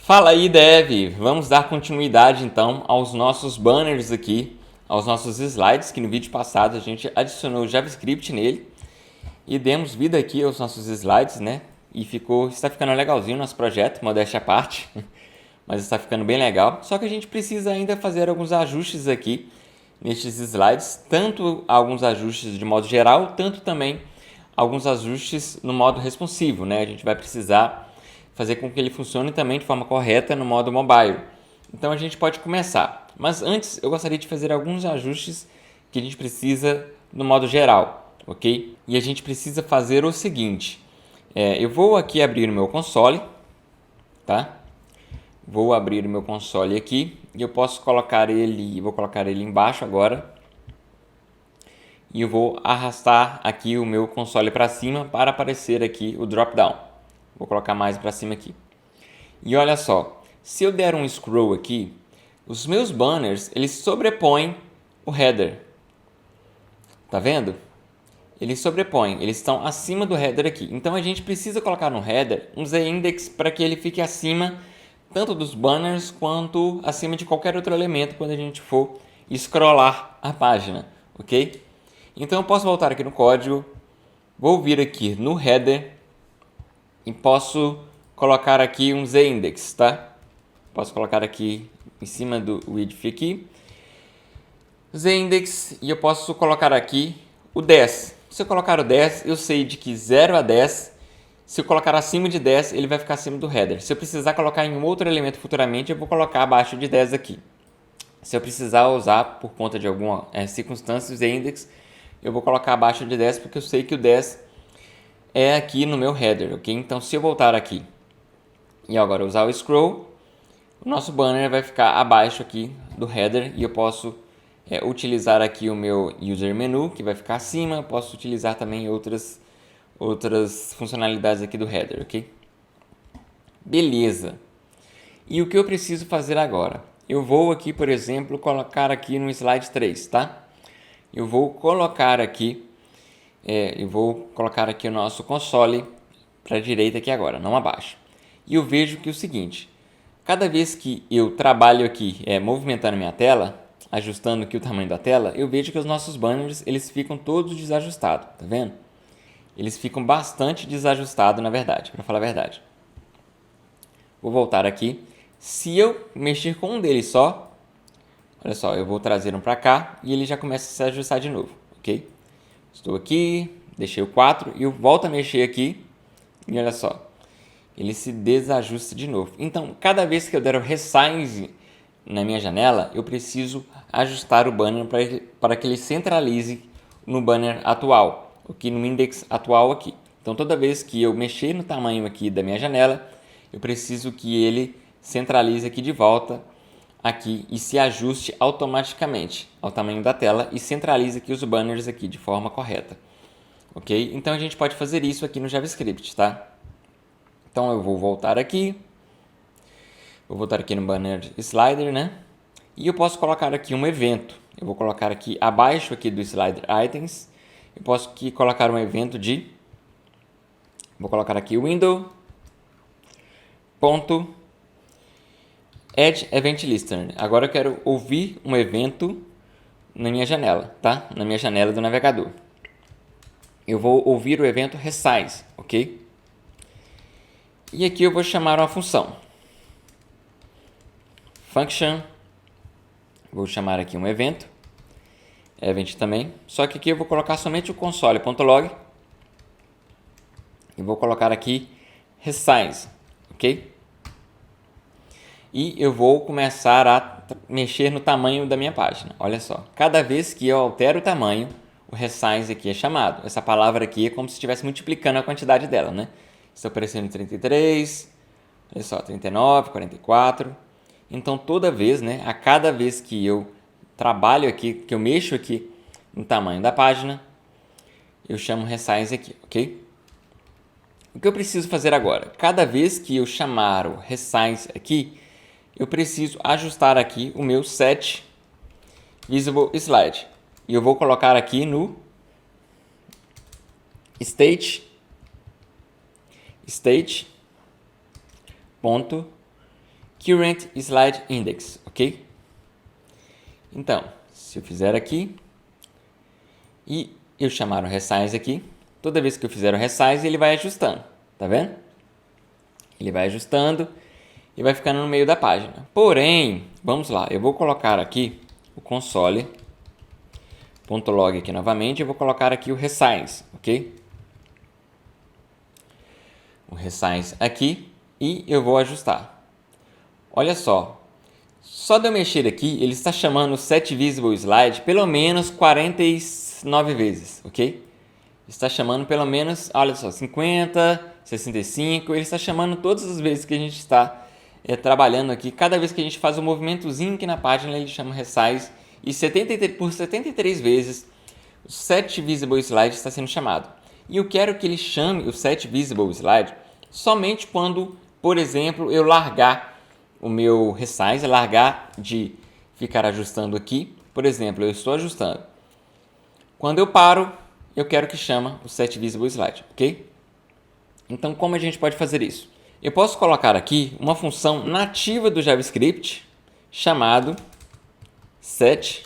Fala aí, Dev! Vamos dar continuidade então aos nossos banners aqui, aos nossos slides, que no vídeo passado a gente adicionou o JavaScript nele e demos vida aqui aos nossos slides, né? E está ficando legalzinho o nosso projeto, modéstia à parte, mas está ficando bem legal. Só que a gente precisa ainda fazer alguns ajustes aqui nestes slides, tanto alguns ajustes de modo geral, tanto também alguns ajustes no modo responsivo, né? A gente vai precisar fazer com que ele funcione também de forma correta no modo mobile. Então a gente pode começar. Mas antes eu gostaria de fazer alguns ajustes que a gente precisa no modo geral, ok? E a gente precisa fazer o seguinte. Eu vou aqui abrir o meu console, tá? Vou abrir o meu console aqui e eu posso colocar ele, vou colocar ele embaixo agora. E eu vou arrastar aqui o meu console para cima para aparecer aqui o drop down. Vou colocar mais para cima aqui. E olha só, se eu der um scroll aqui, os meus banners, eles sobrepõem o header. Tá vendo? Eles sobrepõem, eles estão acima do header aqui. Então a gente precisa colocar no header um z-index para que ele fique acima tanto dos banners quanto acima de qualquer outro elemento quando a gente for scrollar a página, ok? Então eu posso voltar aqui no código, vou vir aqui no header e posso colocar aqui um z-index, tá? Posso colocar aqui em cima do width aqui, z-index, e eu posso colocar aqui o 10. Se eu colocar o 10, eu sei de que 0 a 10, se eu colocar acima de 10, ele vai ficar acima do header. Se eu precisar colocar em um outro elemento futuramente, eu vou colocar abaixo de 10 aqui. Se eu precisar usar por conta de alguma circunstância o z-index, eu vou colocar abaixo de 10 porque eu sei que o 10 é aqui no meu header, ok? Então se eu voltar aqui e agora usar o scroll, o nosso banner vai ficar abaixo aqui do header e eu posso utilizar aqui o meu user menu, que vai ficar acima. Posso utilizar também outras funcionalidades aqui do header, ok? Beleza. E o que eu preciso fazer agora? Eu vou aqui, por exemplo, colocar aqui no slide 3, tá? Eu vou colocar aqui o nosso console para a direita aqui agora, não abaixo. E eu vejo que é o seguinte, cada vez que eu trabalho aqui movimentando minha tela, ajustando aqui o tamanho da tela, eu vejo que os nossos banners eles ficam todos desajustados, tá vendo? Eles ficam bastante desajustados, na verdade, para falar a verdade. Vou voltar aqui. Se eu mexer com um deles só, olha só, eu vou trazer um para cá e ele já começa a se ajustar de novo, ok? Estou aqui, deixei o 4 e eu volto a mexer aqui e olha só, ele se desajusta de novo. Então, cada vez que eu der o resize na minha janela, eu preciso ajustar o banner para que ele centralize no banner atual, aqui no index atual aqui. Então, toda vez que eu mexer no tamanho aqui da minha janela, eu preciso que ele centralize aqui de volta aqui e se ajuste automaticamente ao tamanho da tela e centralize aqui os banners aqui de forma correta, ok? Então a gente pode fazer isso aqui no JavaScript, tá? Então eu vou voltar aqui no banner slider, né? E eu posso colocar aqui um evento. Eu vou colocar aqui abaixo aqui do slider items, eu posso aqui colocar um evento vou colocar aqui window ponto add event listener. Agora eu quero ouvir um evento na minha janela, tá? Na minha janela do navegador. Eu vou ouvir o evento resize, ok? E aqui eu vou chamar uma função. Function. Vou chamar aqui um evento. Event também. Só que aqui eu vou colocar somente o console.log. E vou colocar aqui resize, ok? E eu vou começar a mexer no tamanho da minha página. Olha só, cada vez que eu altero o tamanho, o resize aqui é chamado. Essa palavra aqui é como se estivesse multiplicando a quantidade dela, né? Está aparecendo 33, olha só, 39, 44. Então toda vez, né, a cada vez que eu trabalho aqui, que eu mexo aqui no tamanho da página, eu chamo resize aqui, ok? O que eu preciso fazer agora? Cada vez que eu chamar o resize aqui, eu preciso ajustar aqui o meu set visible slide. E eu vou colocar aqui no state ponto current slide index, ok? Então, se eu fizer aqui e eu chamar o resize aqui, toda vez que eu fizer o resize, ele vai ajustando, tá vendo? Ele vai ajustando e vai ficando no meio da página. Porém, vamos lá, eu vou colocar aqui o console.log aqui novamente, eu vou colocar aqui o resize, ok? O resize aqui e eu vou ajustar. Olha só de eu mexer aqui, ele está chamando o set visible slide pelo menos 49 vezes, ok? Está chamando pelo menos, olha só, 50, 65, ele está chamando todas as vezes que a gente está trabalhando aqui. Cada vez que a gente faz um movimentozinho aqui na página, ele chama resize e por 73 vezes o set visible slide está sendo chamado. E eu quero que ele chame o set visible slide somente quando, por exemplo, eu largar o meu resize, largar de ficar ajustando aqui. Por exemplo, eu estou ajustando. Quando eu paro, eu quero que chama o set visible slide, ok? Então, como a gente pode fazer isso? Eu posso colocar aqui uma função nativa do JavaScript chamado set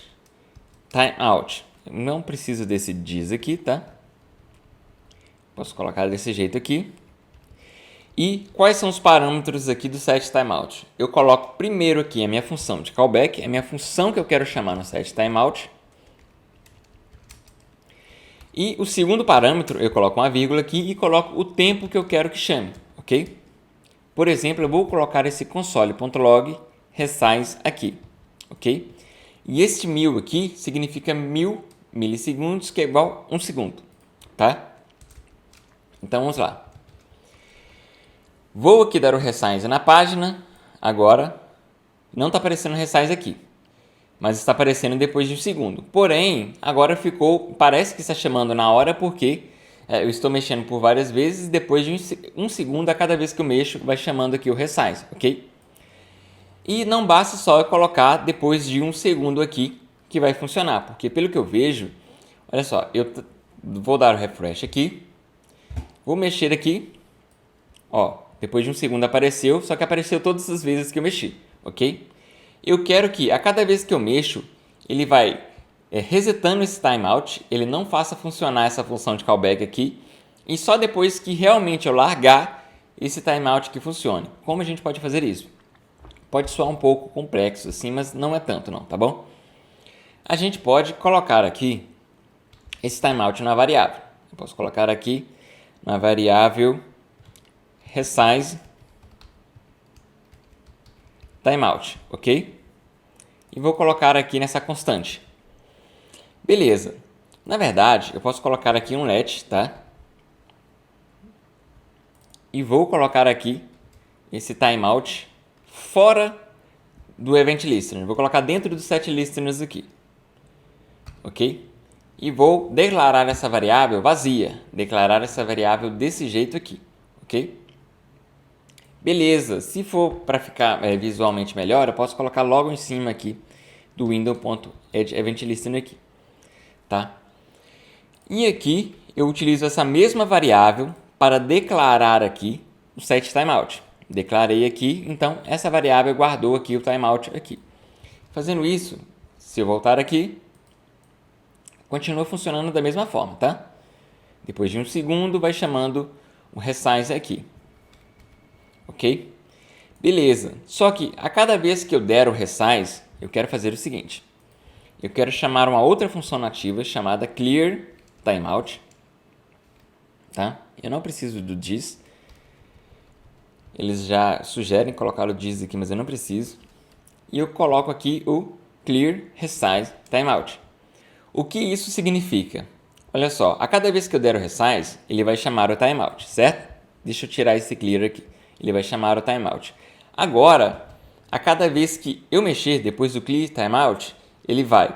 timeout. Eu não preciso desse diz aqui, tá? Posso colocar desse jeito aqui. E quais são os parâmetros aqui do set timeout? Eu coloco primeiro aqui a minha função de callback, a minha função que eu quero chamar no set timeout. E o segundo parâmetro, eu coloco uma vírgula aqui e coloco o tempo que eu quero que chame, ok? Por exemplo, eu vou colocar esse console.log resize aqui, ok? E este 1000 aqui significa 1000 milissegundos, que é igual a 1 segundo, tá? Então, vamos lá. Vou aqui dar o resize na página, agora não está aparecendo resize aqui, mas está aparecendo depois de 1 segundo. Porém, agora parece que está chamando na hora porque eu estou mexendo por várias vezes e depois de 1 segundo a cada vez que eu mexo vai chamando aqui o resize, ok? E não basta só eu colocar depois de 1 segundo aqui que vai funcionar, porque pelo que eu vejo, olha só, eu vou dar o refresh aqui, vou mexer aqui, ó, depois de 1 segundo apareceu, só que apareceu todas as vezes que eu mexi, ok? Eu quero que a cada vez que eu mexo, ele vai resetando esse timeout, ele não faça funcionar essa função de callback aqui, e só depois que realmente eu largar esse timeout que funcione. Como a gente pode fazer isso? Pode soar um pouco complexo assim, mas não é tanto não, tá bom? A gente pode colocar aqui esse timeout na variável. Eu posso colocar aqui na variável resize timeout, ok? E vou colocar aqui nessa constante. Beleza. Na verdade, eu posso colocar aqui um let, tá? E vou colocar aqui esse timeout fora do event listener. Vou colocar dentro do set listeners aqui, ok? E vou declarar essa variável vazia, declarar essa variável desse jeito aqui, ok? Beleza, se for para ficar visualmente melhor, eu posso colocar logo em cima aqui do window.addEventListener aqui, tá? E aqui eu utilizo essa mesma variável para declarar aqui o set timeout. Declarei aqui, então essa variável guardou aqui o timeout aqui. Fazendo isso, se eu voltar aqui, continua funcionando da mesma forma, tá? Depois de 1 segundo vai chamando o resize aqui. Ok? Beleza. Só que a cada vez que eu der o resize, eu quero fazer o seguinte. Eu quero chamar uma outra função nativa chamada clear timeout. Tá? Eu não preciso do diz. Eles já sugerem colocar o diz aqui, mas eu não preciso. E eu coloco aqui o clear resize timeout. O que isso significa? Olha só, a cada vez que eu der o resize, ele vai chamar o timeout, certo? Deixa eu tirar esse clear aqui. Ele vai chamar o timeout. Agora, a cada vez que eu mexer depois do clear timeout, ele vai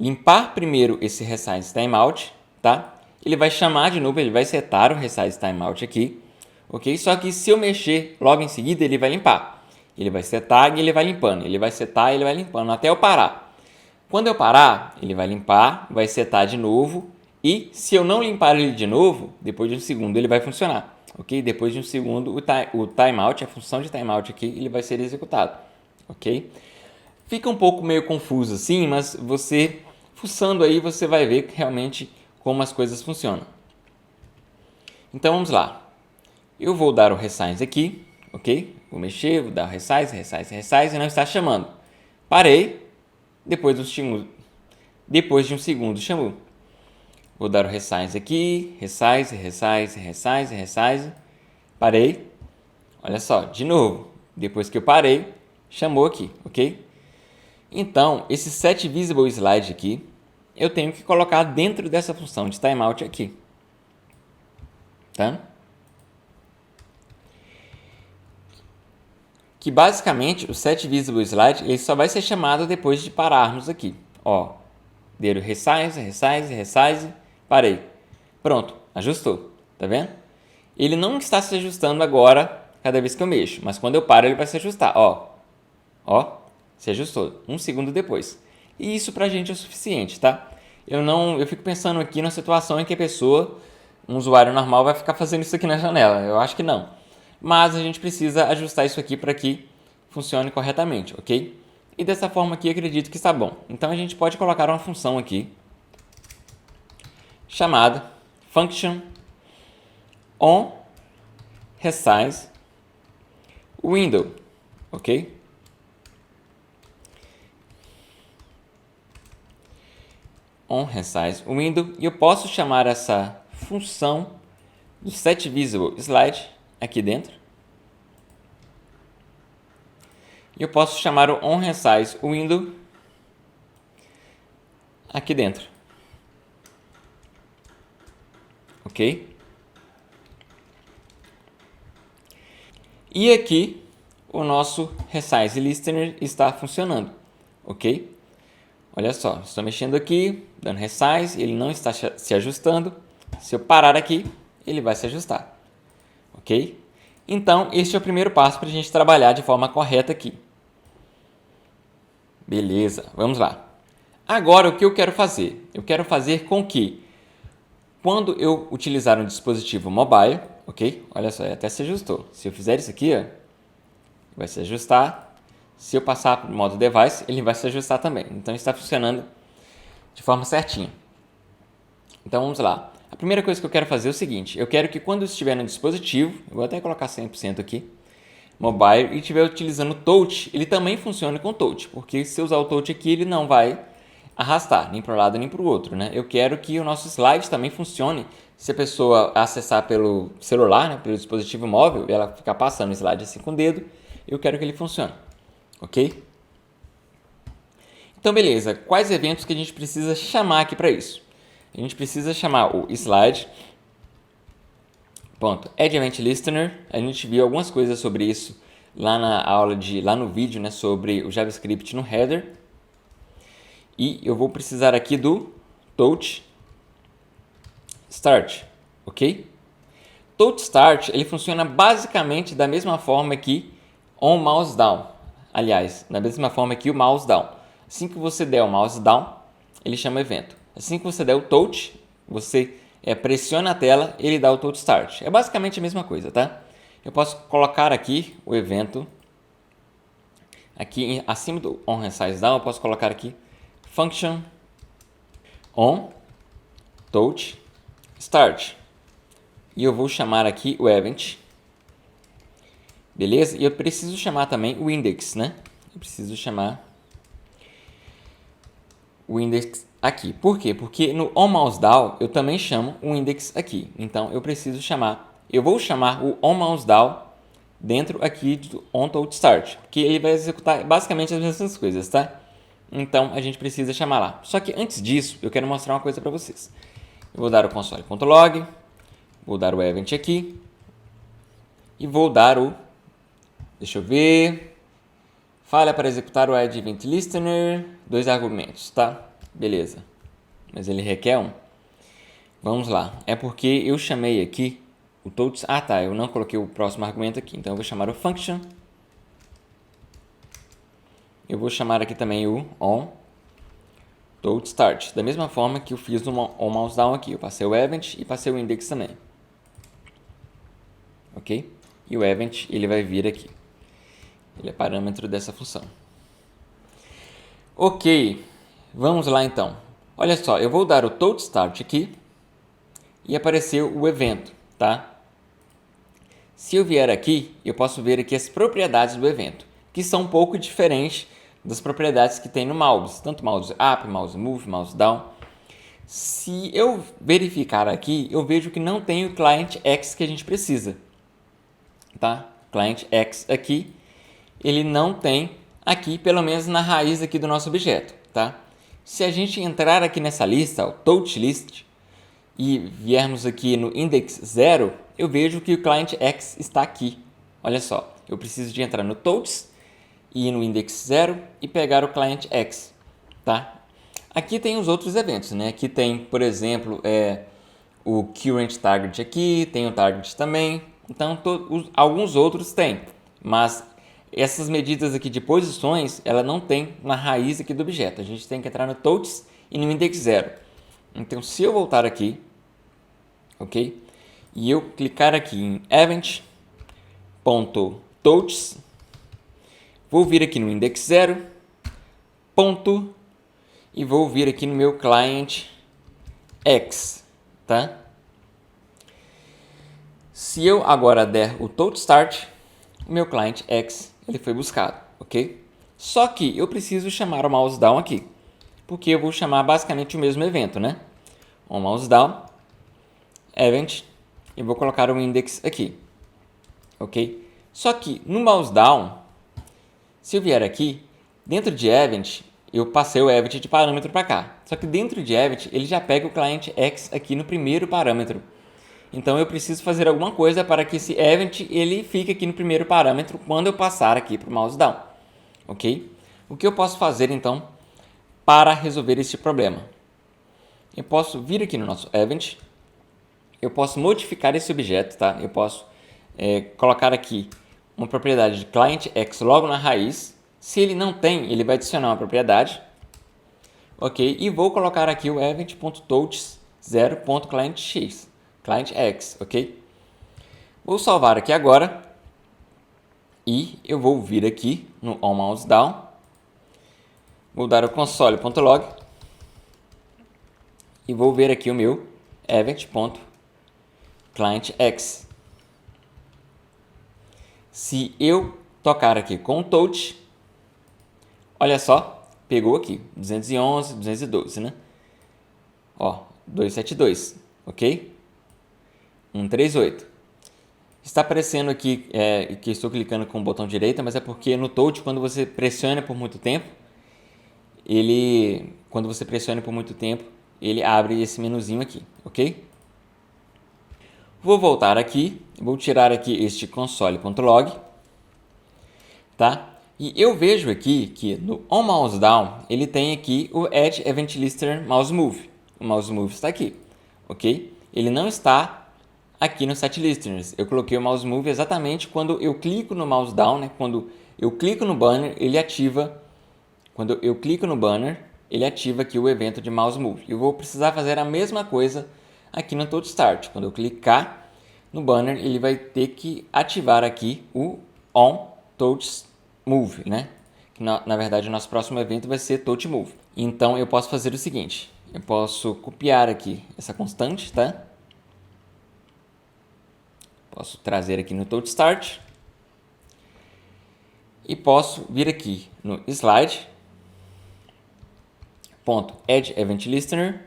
limpar primeiro esse resize timeout, tá? Ele vai chamar de novo, ele vai setar o resize timeout aqui, ok? Só que se eu mexer logo em seguida, ele vai limpar. Ele vai setar e ele vai limpando. Ele vai setar e ele vai limpando até eu parar. Quando eu parar, ele vai limpar, vai setar de novo. E se eu não limpar ele de novo, depois de 1 segundo ele vai funcionar. ok? Depois de um segundo, o timeout, a função de timeout aqui, ele vai ser executado, ok? Fica um pouco meio confuso assim, mas você, fuçando aí, você vai ver realmente como as coisas funcionam. Então, vamos lá. Eu vou dar o resize aqui, ok? Vou mexer, vou dar o resize, e não está chamando. Parei, depois de um segundo chamou. Vou dar o resize aqui, resize. Parei. Olha só, de novo. Depois que eu parei, chamou aqui, ok? Então, esse setVisibleSlide aqui, eu tenho que colocar dentro dessa função de timeout aqui. Tá? Que basicamente o setVisibleSlide ele só vai ser chamado depois de pararmos aqui. Ó, deu resize, parei. Pronto, ajustou, tá vendo? Ele não está se ajustando agora cada vez que eu mexo, mas quando eu paro ele vai se ajustar, ó, se ajustou, um segundo depois. E isso pra gente é o suficiente, tá? Eu fico pensando aqui na situação em que a pessoa, um usuário normal, vai ficar fazendo isso aqui na janela. Eu acho que não. Mas a gente precisa ajustar isso aqui para que funcione corretamente, ok? E dessa forma aqui acredito que está bom. Então a gente pode colocar uma função aqui chamada function onResize window, ok? onResize window, e eu posso chamar essa função do setVisibleSlide aqui dentro. E eu posso chamar o onResize window aqui dentro. Ok? E aqui o nosso resize listener está funcionando, ok? Olha só, estou mexendo aqui, dando resize, ele não está se ajustando. Se eu parar aqui, ele vai se ajustar, ok? Então, este é o primeiro passo para a gente trabalhar de forma correta aqui. Beleza, vamos lá. Agora, o que eu quero fazer? Eu quero fazer com que, quando eu utilizar um dispositivo mobile, ok? Olha só, até se ajustou. Se eu fizer isso aqui, ó, vai se ajustar. Se eu passar para o modo device, ele vai se ajustar também. Então, está funcionando de forma certinha. Então, vamos lá. A primeira coisa que eu quero fazer é o seguinte. Eu quero que quando eu estiver no dispositivo, eu vou até colocar 100% aqui, mobile, e estiver utilizando o touch, ele também funciona com touch. Porque se eu usar o touch aqui, ele não vai arrastar, nem para um lado nem para o outro, né? Eu quero que o nosso slide também funcione se a pessoa acessar pelo celular, né, pelo dispositivo móvel, e ela ficar passando o slide assim com o dedo, eu quero que ele funcione, ok? Então, beleza. Quais eventos que a gente precisa chamar aqui para isso? A gente precisa chamar o slide, add event listener. A gente viu algumas coisas sobre isso lá na aula lá no vídeo, né, sobre o JavaScript no header. E eu vou precisar aqui do touch start, ok? Touch start, ele funciona basicamente da mesma forma que on mouse down. Aliás, da mesma forma que o mouse down. Assim que você der o mouse down, ele chama evento. Assim que você der o touch, você pressiona a tela, ele dá o touch start. É basicamente a mesma coisa, tá? Eu posso colocar aqui o evento, aqui acima do onResize down, eu posso colocar aqui function on touch start. E eu vou chamar aqui o event. Beleza? E eu preciso chamar também o index, né? Eu preciso chamar o index aqui. Por quê? Porque no onMouseDown eu também chamo o index aqui. Então eu preciso chamar, eu vou chamar o onMouseDown dentro aqui do onTouchStart, que ele vai executar basicamente as mesmas coisas, tá? Então a gente precisa chamar lá. Só que antes disso, eu quero mostrar uma coisa para vocês. Eu vou dar o console.log, vou dar o event aqui e vou dar o, deixa eu ver, falha para executar o add event listener, 2 argumentos, tá? Beleza. Mas ele requer um. Vamos lá. É porque eu chamei aqui o touch. Ah, tá. Eu não coloquei o próximo argumento aqui. Então eu vou chamar o function. Eu vou chamar aqui também o on touch start. Da mesma forma que eu fiz no on mouse down aqui. Eu passei o event e passei o index também. ok? E o event ele vai vir aqui. Ele é parâmetro dessa função. Ok, vamos lá então. Olha só, eu vou dar o toStart aqui e apareceu o evento, tá? Se eu vier aqui, eu posso ver aqui as propriedades do evento, que são um pouco diferentes das propriedades que tem no mouse, tanto mouse up, mouse move, mouse down. Se eu verificar aqui, eu vejo que não tem o client X que a gente precisa, tá? Client X aqui, ele não tem aqui, pelo menos na raiz aqui do nosso objeto, tá? Se a gente entrar aqui nessa lista, o touch list, e viermos aqui no index 0, eu vejo que o client X está aqui. Olha só, eu preciso de entrar no touch e ir no index 0 e pegar o client X, tá? Aqui tem os outros eventos, né? Aqui tem, por exemplo, o current target aqui, tem o target também. Então, alguns outros tem, mas essas medidas aqui de posições, ela não tem na raiz aqui do objeto. A gente tem que entrar no touch e no index 0. Então, se eu voltar aqui, ok? E eu clicar aqui em event.touch, vou vir aqui no index 0, ponto, e vou vir aqui no meu client X, tá? Se eu agora der o toStart, o meu client X ele foi buscado, ok? Só que eu preciso chamar o mouse down aqui, porque eu vou chamar basicamente o mesmo evento, né? O mouse down, event, e vou colocar um index aqui, ok? Só que no mouse down, se eu vier aqui, dentro de event, eu passei o event de parâmetro para cá. Só que dentro de event, ele já pega o client X aqui no primeiro parâmetro. Então eu preciso fazer alguma coisa para que esse event ele fique aqui no primeiro parâmetro quando eu passar aqui para o mouse down, ok? O que eu posso fazer então para resolver este problema? Eu posso vir aqui no nosso event, eu posso modificar esse objeto, tá? Eu posso colocar aqui uma propriedade de client X logo na raiz. Se ele não tem, ele vai adicionar uma propriedade, ok? E vou colocar aqui o event.touch 0.clientX, client X, ok? Vou salvar aqui agora e eu vou vir aqui no onMouseDown, vou dar o console.log e vou ver aqui o meu event.clientX. Se eu tocar aqui com o touch, olha só, pegou aqui 211, 212, né? Ó, 272, ok? 138. Está aparecendo aqui que estou clicando com o botão direito, mas é porque no touch, quando você pressiona por muito tempo, ele abre esse menuzinho aqui, ok? Vou voltar aqui, vou tirar aqui este console.log, tá? E eu vejo aqui que no onMouseDown ele tem aqui o Add Event Listener Mouse Move. O Mouse Move está aqui, ok? Ele não está aqui no Set Listeners. Eu coloquei o Mouse Move exatamente quando eu clico no Mouse Down, né? Quando eu clico no banner, ele ativa. Quando eu clico no banner, ele ativa aqui o evento de Mouse Move. Eu vou precisar fazer a mesma coisa aqui no toStart. Quando eu clicar no banner, ele vai ter que ativar aqui o onTouchMove, né? Que na verdade o nosso próximo evento vai ser touchMove. Então eu posso fazer o seguinte, eu posso copiar aqui essa constante, tá? Posso trazer aqui no toStart e posso vir aqui no slide .addEventListener.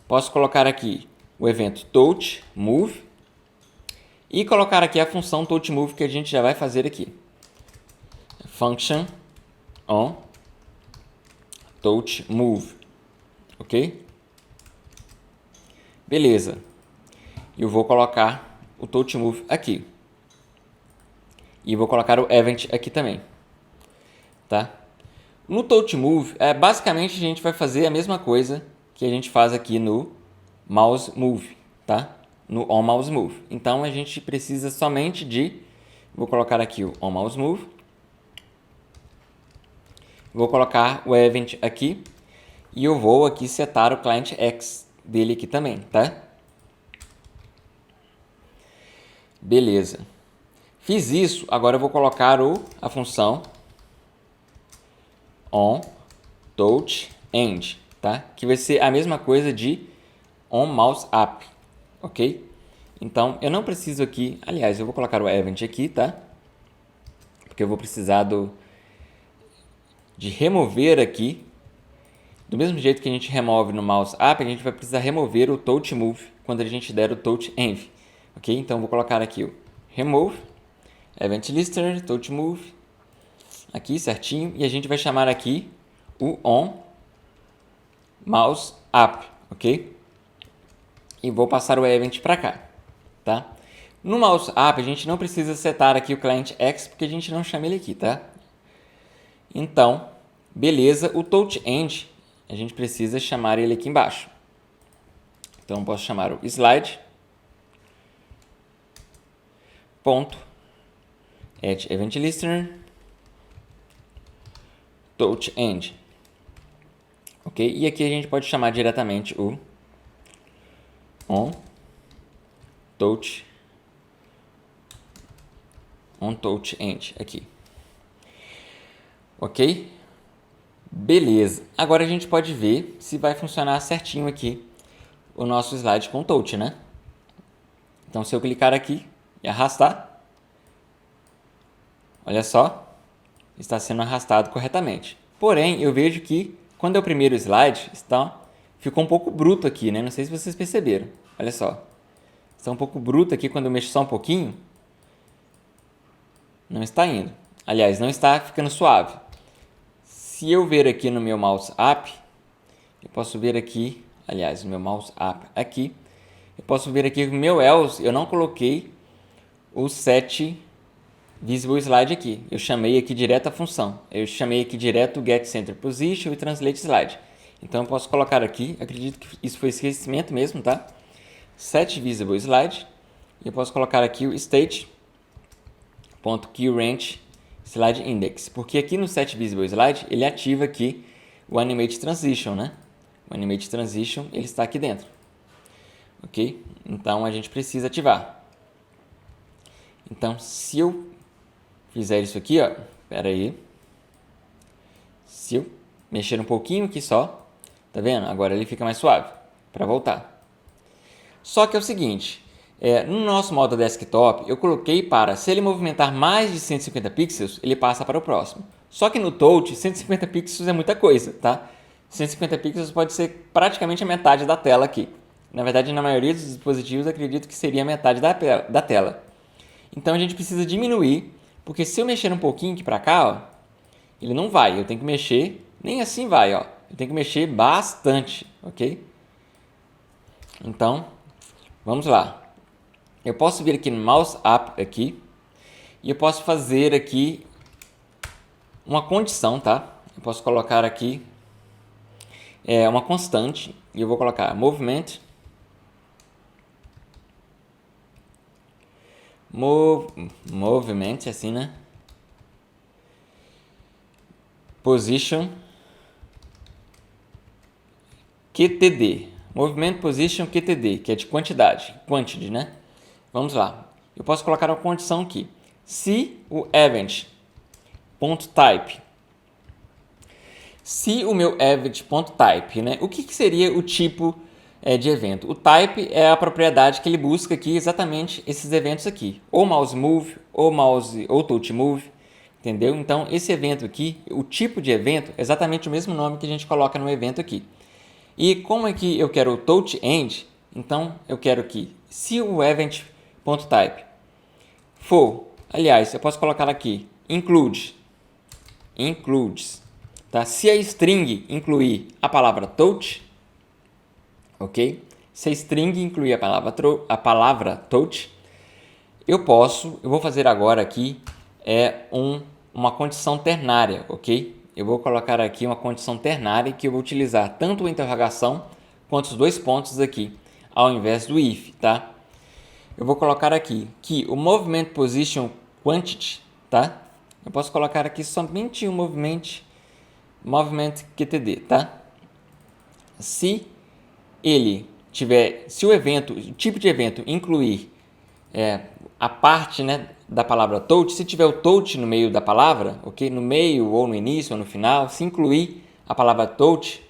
Posso colocar aqui o evento touchMove e colocar aqui a função touchMove que a gente já vai fazer aqui. Function on touchMove, ok? Beleza. Eu vou colocar o touchMove aqui. E vou colocar o event aqui também, tá? No touchMove, basicamente a gente vai fazer a mesma coisa que a gente faz aqui no Mouse Move, tá? No onMouseMove. Então a gente precisa somente de, vou colocar aqui o onMouseMove, vou colocar o event aqui e eu vou aqui setar o client X dele aqui também, tá? Beleza. Fiz isso, agora eu vou colocar a função onTouchEnd, tá? Que vai ser a mesma coisa de onMouseUp, ok? Então, eu não preciso aqui, aliás, eu vou colocar o event aqui, tá? Porque eu vou precisar de remover aqui, do mesmo jeito que a gente remove no MouseUp, a gente vai precisar remover o TouchMove quando a gente der o TouchEnv, ok? Então, eu vou colocar aqui o remove, event listener, TouchMove, aqui certinho, e a gente vai chamar aqui o onMouseUp, ok? E vou passar o event para cá, tá? No MouseUp, a gente não precisa setar aqui o client X, porque a gente não chama ele aqui, tá? Então, beleza, o TouchEnd, a gente precisa chamar ele aqui embaixo. Então, eu posso chamar o slide ponto add event listener TouchEnd, ok? E aqui a gente pode chamar diretamente o onTouchEnd aqui, ok? Beleza. Agora a gente pode ver se vai funcionar certinho aqui o nosso slide com touch, né? Então, se eu clicar aqui e arrastar, olha só, está sendo arrastado corretamente. Porém, eu vejo que quando é o primeiro slide, ficou um pouco bruto aqui, né? Não sei se vocês perceberam. Olha só. Está um pouco bruto aqui quando eu mexo só um pouquinho. Não está indo. Aliás, não está ficando suave. Se eu ver aqui no meu MouseUp, eu posso ver aqui, aliás, no meu MouseUp aqui, eu posso ver aqui que o meu else, eu não coloquei o set visible slide aqui. Eu chamei aqui direto a função. Eu chamei aqui direto o get center position e translate slide. Então eu posso colocar aqui, acredito que isso foi esquecimento mesmo, tá? Set visible slide. E eu posso colocar aqui o state.queueRange slide index, porque aqui no set visible slide ele ativa aqui o animate transition, né? O animate transition ele está aqui dentro, ok? Então a gente precisa ativar. Então se eu fizer isso aqui, ó, espera aí, se eu mexer um pouquinho aqui só, tá vendo? Agora ele fica mais suave para voltar. Só que é o seguinte, no nosso modo desktop, eu coloquei para, se ele movimentar mais de 150 pixels, ele passa para o próximo. Só que no Touch, 150 pixels é muita coisa, tá? 150 pixels pode ser praticamente a metade da tela aqui. Na verdade, na maioria dos dispositivos, acredito que seria a metade da tela. Então, a gente precisa diminuir, porque se eu mexer um pouquinho aqui para cá, ó, ele não vai. Eu tenho que mexer, nem assim vai, ó. Eu tenho que mexer bastante, ok? Então, vamos lá. Eu posso vir aqui no MouseUp aqui e eu posso fazer aqui uma condição, tá? Eu posso colocar aqui uma constante e eu vou colocar movement assim, né? Position QTD. Movement Position QTD, que é de quantity, né? Vamos lá. Eu posso colocar uma condição aqui. Se o event.type, se o meu event.type, né? O que seria o tipo de evento? O type é a propriedade que ele busca aqui, exatamente esses eventos aqui. Ou mouse move, ou touch move, entendeu? Então, esse evento aqui, o tipo de evento, é exatamente o mesmo nome que a gente coloca no evento aqui. E como é que eu quero o TouchEnd, então eu quero que, se o event.type for, aliás, eu posso colocar aqui, includes, tá? Se a string incluir a palavra touch, ok? Se a string incluir a palavra touch, eu vou fazer agora aqui uma condição ternária, ok? Eu vou colocar aqui uma condição ternária que eu vou utilizar tanto a interrogação quanto os dois pontos aqui, ao invés do if, tá? Eu vou colocar aqui que o movement position quantity, tá? Eu posso colocar aqui somente o movement QTD, tá? Se o tipo de evento incluir a parte, né, da palavra touch, se tiver o touch no meio da palavra, ok? No meio ou no início ou no final, se incluir a palavra touch,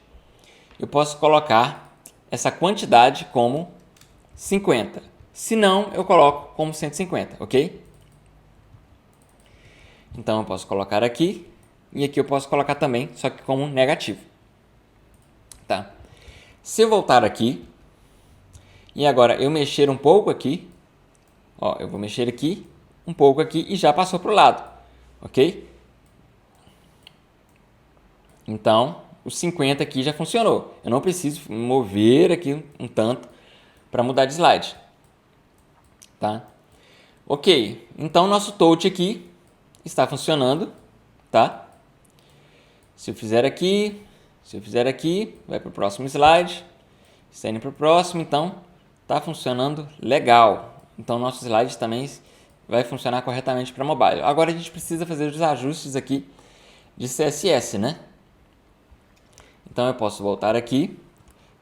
eu posso colocar essa quantidade como 50. Se não, eu coloco como 150, ok? Então eu posso colocar aqui e aqui eu posso colocar também, só que como negativo. Tá? Se eu voltar aqui e agora eu mexer um pouco aqui, ó, eu vou mexer aqui, um pouco aqui e já passou para o lado, ok? Então, os 50 aqui já funcionou. Eu não preciso mover aqui um tanto para mudar de slide. Tá? Ok, então nosso touch aqui está funcionando, tá? Se eu fizer aqui, vai para o próximo slide, está indo para o próximo, então está funcionando legal. Então nosso slide também vai funcionar corretamente para mobile. Agora a gente precisa fazer os ajustes aqui de CSS, né? Então eu posso voltar aqui,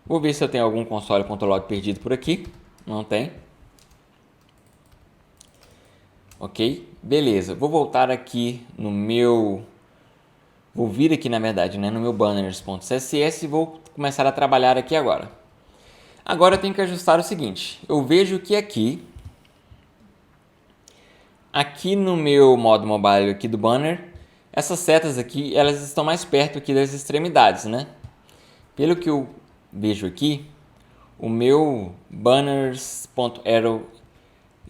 vou ver se eu tenho algum console.log perdido por aqui, não tem. Ok, beleza, vou voltar aqui no meu, vou vir aqui na verdade, né, no meu banners.css e vou começar a trabalhar aqui agora. Agora eu tenho que ajustar o seguinte, eu vejo que aqui no meu modo mobile aqui do banner, essas setas aqui, elas estão mais perto aqui das extremidades, né? Pelo que eu vejo aqui, o meu banners.arrow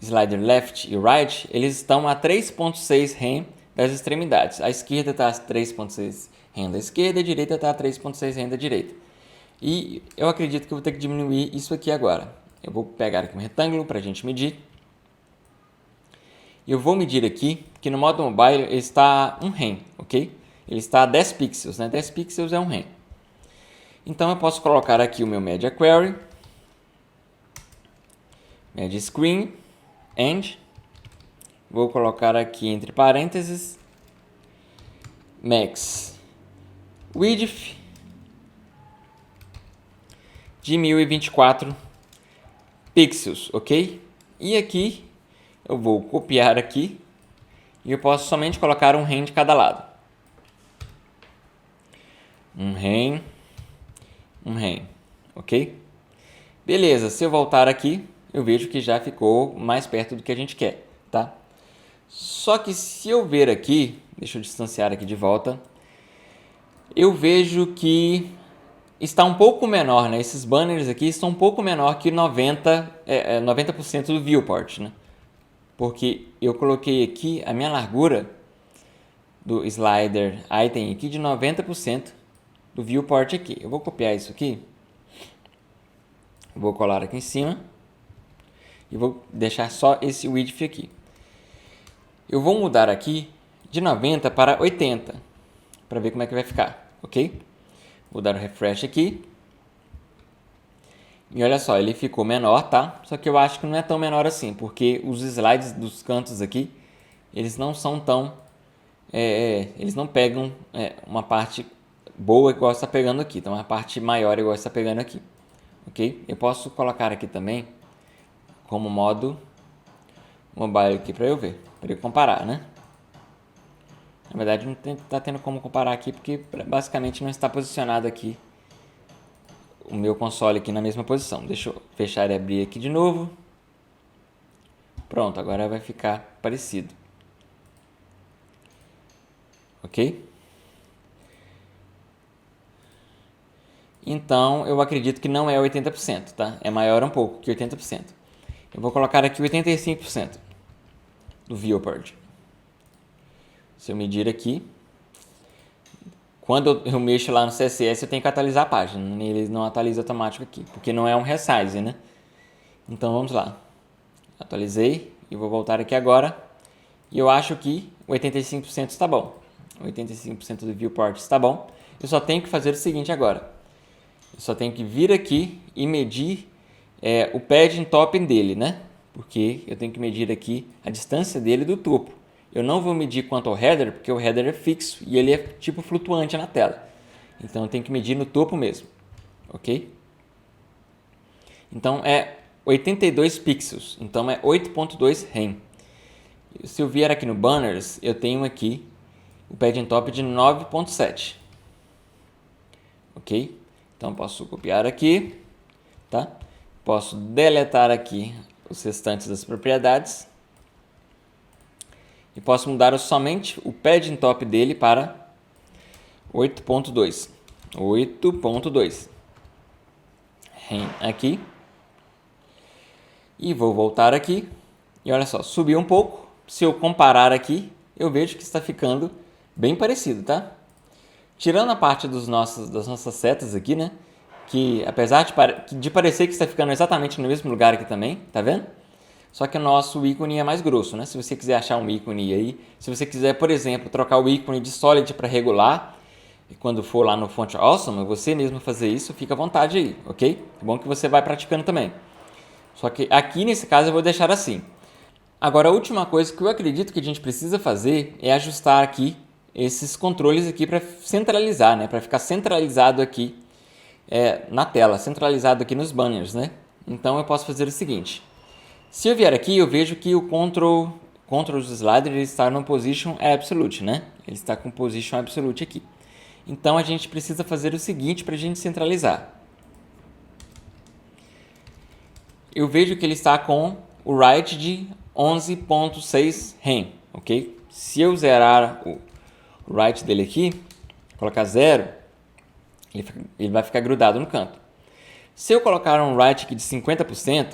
slider left e right, eles estão a 3.6 rem das extremidades. A esquerda está a 3.6 rem da esquerda e a direita está a 3.6 rem da direita. E eu acredito que eu vou ter que diminuir isso aqui agora. Eu vou pegar aqui um retângulo para a gente medir. Eu vou medir aqui, que no modo mobile ele está 1 rem, ok? Ele está a 10 pixels, né? 10 pixels é 1 rem. Então eu posso colocar aqui o meu media query, media screen, and vou colocar aqui entre parênteses max width de 1024 pixels, ok? E aqui eu vou copiar aqui e eu posso somente colocar um rem de cada lado. Um rem, ok? Beleza, se eu voltar aqui, eu vejo que já ficou mais perto do que a gente quer, tá? Só que se eu ver aqui, deixa eu distanciar aqui de volta, eu vejo que está um pouco menor, né? Esses banners aqui estão um pouco menor que 90% do viewport, né? Porque eu coloquei aqui a minha largura do slider item aqui de 90% do viewport aqui. Eu vou copiar isso aqui, vou colar aqui em cima e vou deixar só esse width aqui. Eu vou mudar aqui de 90 para 80 para ver como é que vai ficar, ok? Vou dar um refresh aqui. E olha só, ele ficou menor, tá? Só que eu acho que não é tão menor assim, porque os slides dos cantos aqui, eles não são tão... eles não pegam uma parte boa igual está pegando aqui. Então, uma parte maior igual está pegando aqui, ok? Eu posso colocar aqui também como modo mobile aqui para eu ver, para eu comparar, né? Na verdade, não está tendo como comparar aqui, porque basicamente não está posicionado aqui o meu console aqui na mesma posição. Deixa eu fechar e abrir aqui de novo. Pronto, agora vai ficar parecido. Ok? Então, eu acredito que não é 80%, tá? É maior um pouco que 80%. Eu vou colocar aqui 85% do viewport. Se eu medir aqui, quando eu mexo lá no CSS, eu tenho que atualizar a página. Ele não atualiza automático aqui, porque não é um resize, né? Então, vamos lá. Atualizei e vou voltar aqui agora. E eu acho que 85% está bom. 85% do viewport está bom. Eu só tenho que fazer o seguinte agora. Eu só tenho que vir aqui e medir o padding top dele, né? Porque eu tenho que medir aqui a distância dele do topo. Eu não vou medir quanto ao header, porque o header é fixo e ele é tipo flutuante na tela. Então eu tenho que medir no topo mesmo, ok? Então 82 pixels, então é 8.2 rem. Se eu vier aqui no Banners, eu tenho aqui o Padding Top de 9.7. Ok? Então posso copiar aqui, tá? Posso deletar aqui os restantes das propriedades e posso mudar somente o Padding Top dele para 8.2. 8.2 rem aqui. E vou voltar aqui. E olha só, subiu um pouco. Se eu comparar aqui, eu vejo que está ficando bem parecido, tá? Tirando a parte das nossas setas aqui, né? Que apesar de parecer que está ficando exatamente no mesmo lugar aqui também, tá vendo? Só que o nosso ícone é mais grosso, né? Se você quiser achar um ícone aí, se você quiser, por exemplo, trocar o ícone de Solid para regular, e quando for lá no Font Awesome, você mesmo fazer isso, fica à vontade aí, ok? É bom que você vai praticando também. Só que aqui nesse caso eu vou deixar assim. Agora a última coisa que eu acredito que a gente precisa fazer é ajustar aqui esses controles aqui para centralizar, né? Para ficar centralizado aqui na tela, centralizado aqui nos banners, né? Então eu posso fazer o seguinte. Se eu vier aqui, eu vejo que o control slider ele está no position absolute, né? Ele está com position absolute aqui. Então a gente precisa fazer o seguinte para a gente centralizar. Eu vejo que ele está com o write de 11.6 rem, ok? Se eu zerar o write dele aqui, colocar 0, ele vai ficar grudado no canto. Se eu colocar um write aqui de 50%,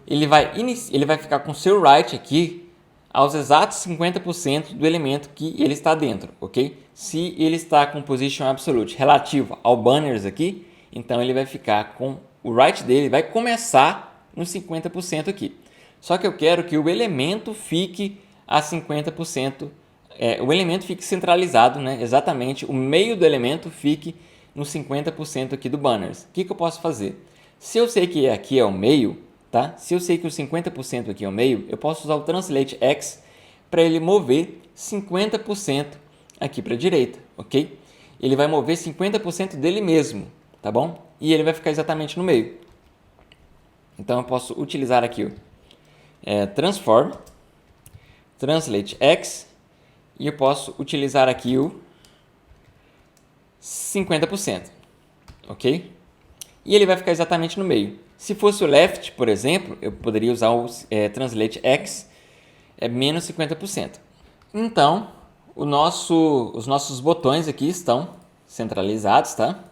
ele vai ficar com o seu write aqui aos exatos 50% do elemento que ele está dentro, ok? Se ele está com position absolute relativo ao banners aqui, então ele vai ficar com o write dele, vai começar no 50% aqui. Só que eu quero que o elemento fique a 50%, o elemento fique centralizado, né? Exatamente, o meio do elemento fique no 50% aqui do banners. O que eu posso fazer? Se eu sei que aqui é o meio, tá? Se eu sei que o 50% aqui é o meio, eu posso usar o Translate X para ele mover 50% aqui para a direita, ok? Ele vai mover 50% dele mesmo, tá bom? E ele vai ficar exatamente no meio. Então eu posso utilizar aqui o Transform, Translate X, e eu posso utilizar aqui o 50%, ok? E ele vai ficar exatamente no meio. Se fosse o left, por exemplo, eu poderia usar o Translate X, menos 50%. Então, os nossos botões aqui estão centralizados, tá?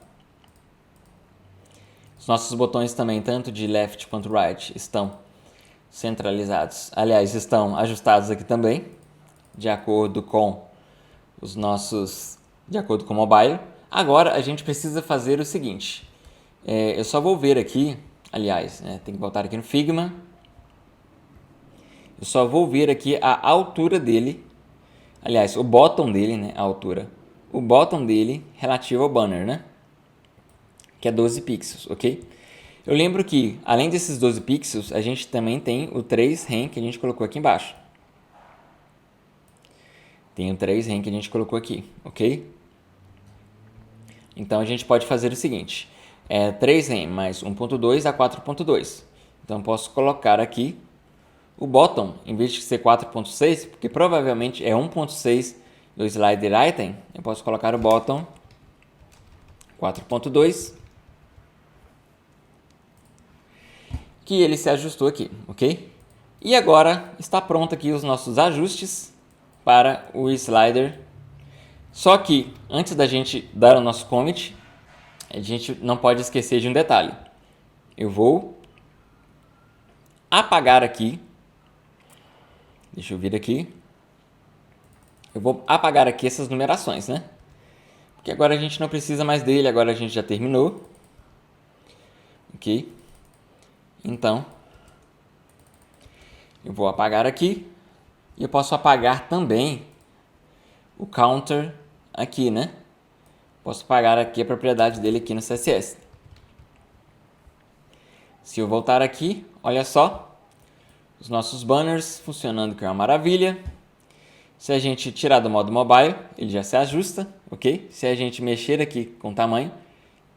Os nossos botões também, tanto de left quanto right, estão centralizados. Aliás, estão ajustados aqui também, de acordo com de acordo com o mobile. Agora, a gente precisa fazer o seguinte. Eu só vou ver aqui, aliás, tem que voltar aqui no Figma. Eu só vou ver aqui a altura dele, aliás, o bottom dele, né, a altura. O bottom dele relativo ao banner, né, que é 12 pixels, ok? Eu lembro que, além desses 12 pixels, a gente também tem o 3 rem que a gente colocou aqui embaixo. Tem o 3 rem que a gente colocou aqui, ok? Então, a gente pode fazer o seguinte. 3 rem mais 1.2 dá 4.2. Então, eu posso colocar aqui o bottom, em vez de ser 4.6, porque provavelmente é 1.6 do slider item, eu posso colocar o bottom 4.2, que ele se ajustou aqui, ok? E agora está pronto aqui os nossos ajustes para o slider. Só que antes da gente dar o nosso commit, a gente não pode esquecer de um detalhe. Eu vou apagar aqui. Deixa eu vir aqui. Eu vou apagar aqui essas numerações, né? Porque agora a gente não precisa mais dele, agora a gente já terminou. Ok? Então, eu vou apagar aqui. E eu posso apagar também o counter aqui, né? Posso apagar aqui a propriedade dele aqui no CSS. Se eu voltar aqui, olha só. Os nossos banners funcionando, que é uma maravilha. Se a gente tirar do modo mobile, ele já se ajusta, ok? Se a gente mexer aqui com o tamanho,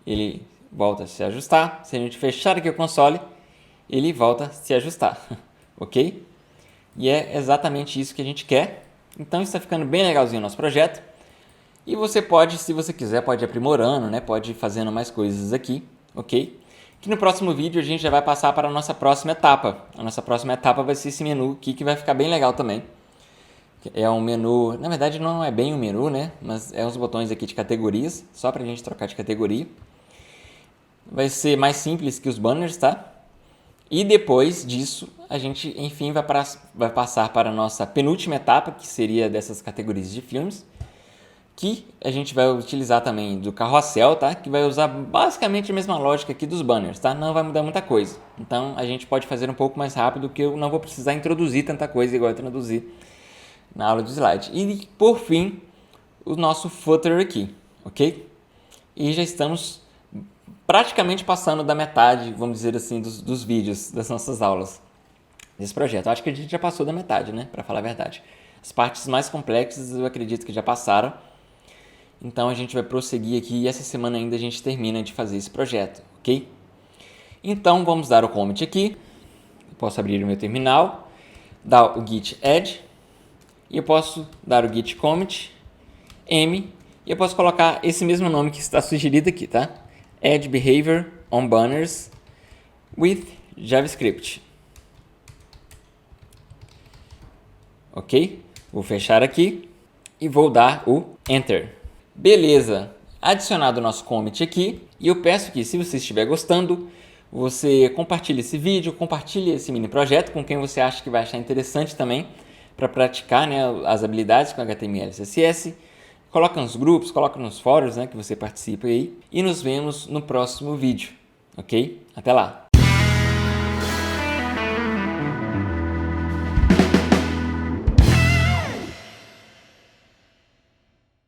ele volta a se ajustar. Se a gente fechar aqui o console, ele volta a se ajustar, ok? E é exatamente isso que a gente quer. Então está ficando bem legalzinho o nosso projeto. E você pode, se você quiser, pode ir aprimorando, né? Pode ir fazendo mais coisas aqui, ok? Que no próximo vídeo a gente já vai passar para a nossa próxima etapa. A nossa próxima etapa vai ser esse menu aqui, que vai ficar bem legal também. É um menu, na verdade não é bem um menu, né? Mas é uns botões aqui de categorias, só para a gente trocar de categoria. Vai ser mais simples que os banners, tá? E depois disso, a gente, enfim, vai passar para a nossa penúltima etapa, que seria dessas categorias de filmes, que a gente vai utilizar também do carrossel, tá? Que vai usar basicamente a mesma lógica aqui dos banners, tá? Não vai mudar muita coisa. Então, a gente pode fazer um pouco mais rápido, que eu não vou precisar introduzir tanta coisa igual eu introduzi na aula de slide. E, por fim, o nosso footer aqui, ok? E já estamos praticamente passando da metade, vamos dizer assim, dos vídeos das nossas aulas desse projeto. Eu acho que a gente já passou da metade, né? Para falar a verdade. As partes mais complexas eu acredito que já passaram. Então a gente vai prosseguir aqui e essa semana ainda a gente termina de fazer esse projeto, ok? Então vamos dar o commit aqui. Eu posso abrir o meu terminal, dar o git add e eu posso dar o git commit m e eu posso colocar esse mesmo nome que está sugerido aqui, tá? Add behavior on banners with JavaScript. Ok? Vou fechar aqui e vou dar o Enter. Beleza, adicionado o nosso commit aqui, e eu peço que, se você estiver gostando, você compartilhe esse vídeo, compartilhe esse mini projeto com quem você acha que vai achar interessante também para praticar, né, as habilidades com HTML e CSS. Coloca nos grupos, coloca nos fóruns, né, que você participa aí, e nos vemos no próximo vídeo, ok? Até lá!